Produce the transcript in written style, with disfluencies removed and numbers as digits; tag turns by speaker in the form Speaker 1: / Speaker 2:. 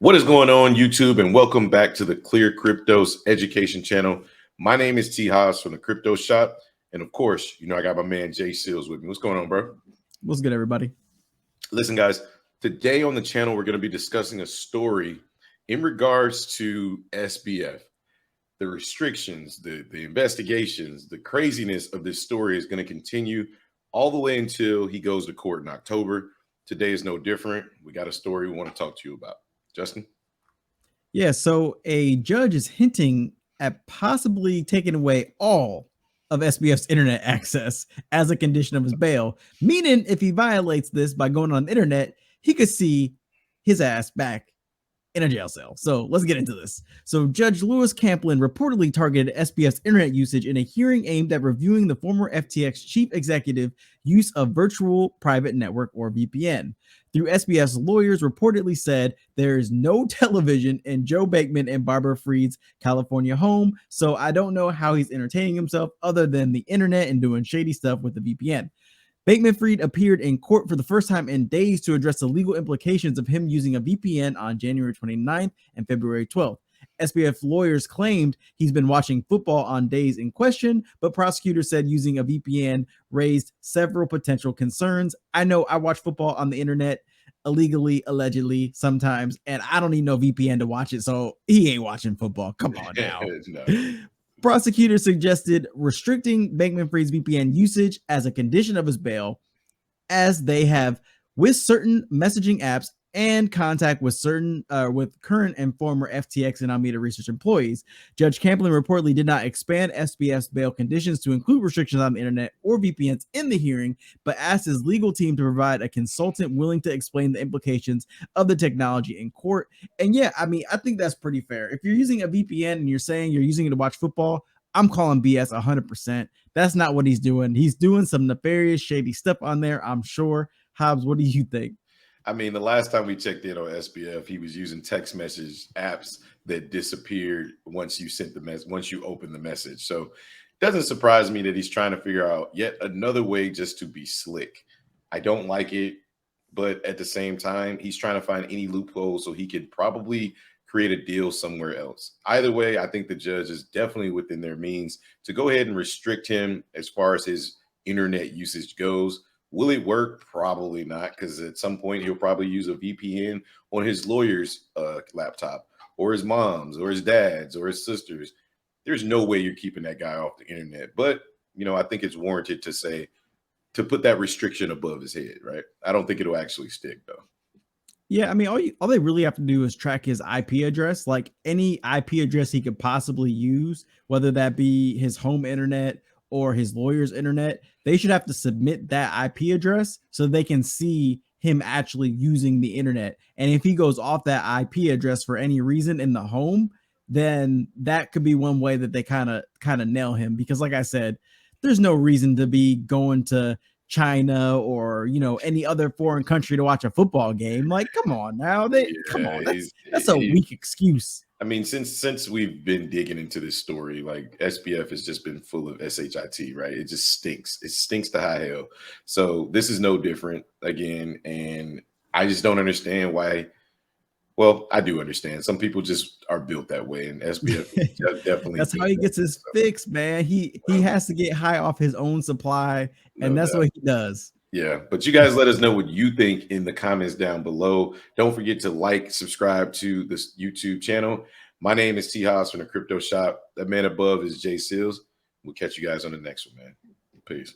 Speaker 1: What is going on, YouTube, and welcome back to the ClearCryptos education channel. My name is T. Haas from the Crypto Shop, and of course, I got my man Jay Seals with me. What's going on, bro?
Speaker 2: What's good, everybody?
Speaker 1: Listen, guys, today on the channel, we're going to be discussing a story in regards to SBF. The restrictions, the investigations, the craziness of this story is going to continue all the way until he goes to court in October. Today is no different. We got a story we want to talk to you about. Justin?
Speaker 2: Yeah, so a judge is hinting at possibly taking away all of SBF's internet access as a condition of his bail, meaning if he violates this by going on the internet, he could see his ass back in a jail cell. So let's get into this. So Judge Lewis Camplin reportedly targeted SBF's internet usage in a hearing aimed at reviewing the former FTX chief executive use of virtual private network, or VPN. Through SBF's lawyers reportedly said there is no television in Joe Bankman and Barbara Fried's California home, so I don't know how he's entertaining himself other than the internet and doing shady stuff with the VPN. Bankman-Fried appeared in court for the first time in days to address the legal implications of him using a VPN on January 29th and February 12th. SBF lawyers claimed he's been watching football on days in question, but prosecutors said using a VPN raised several potential concerns. I know I watch football on the internet illegally, allegedly, sometimes, and I don't need no VPN to watch it, so he ain't watching football. Come on now. No. Prosecutors suggested restricting Bankman-Fried's VPN usage as a condition of his bail, as they have with certain messaging apps and contact with certain with current and former FTX and Alameda Research employees. Judge Camplin reportedly did not expand SBF's bail conditions to include restrictions on the internet or VPNs in the hearing, but asked his legal team to provide a consultant willing to explain the implications of the technology in court. And yeah, I mean, I think that's pretty fair. If you're using a VPN and you're saying you're using it to watch football, I'm calling BS 100%. That's not what he's doing. He's doing some nefarious, shady stuff on there, I'm sure. Hobbs, what do you think?
Speaker 1: I mean, the last time we checked in on SBF, he was using text message apps that disappeared once you sent the message, once you opened the message. So it doesn't surprise me that he's trying to figure out yet another way just to be slick. I don't like it, but at the same time, he's trying to find any loophole so he could probably create a deal somewhere else. Either way, I think the judge is definitely within their means to go ahead and restrict him as far as his internet usage goes. Will it work? Probably not, because at some point he'll probably use a VPN on his lawyer's laptop, or his mom's, or his dad's, or his sister's. There's no way you're keeping that guy off the internet. But, I think it's warranted to put that restriction above his head, right? I don't think it'll actually stick, though.
Speaker 2: Yeah, I mean, all they really have to do is track his IP address, like any IP address he could possibly use, whether that be his home internet or his lawyer's internet. They should have to submit that IP address so they can see him actually using the internet. And if he goes off that IP address for any reason in the home, then that could be one way that they kind of nail him. Because like I said, there's no reason to be going to China or any other foreign country to watch a football game. Like, come on now, come on. That's a weak excuse.
Speaker 1: I mean, since we've been digging into this story, like SBF has just been full of shit, right? It just stinks. It stinks to high hell. So this is no different again, and I just don't understand why. Well, I do understand. Some people just are built that way, and SBF definitely.
Speaker 2: That's how he gets his fix, man. He has to get high off his own supply, and that's what he does.
Speaker 1: Yeah, but you guys let us know what you think in the comments down below. Don't forget to like, subscribe to this YouTube channel. My name is T. Haas from the Crypto Shop. That man above is Jay Seals. We'll catch you guys on the next one, man. Peace.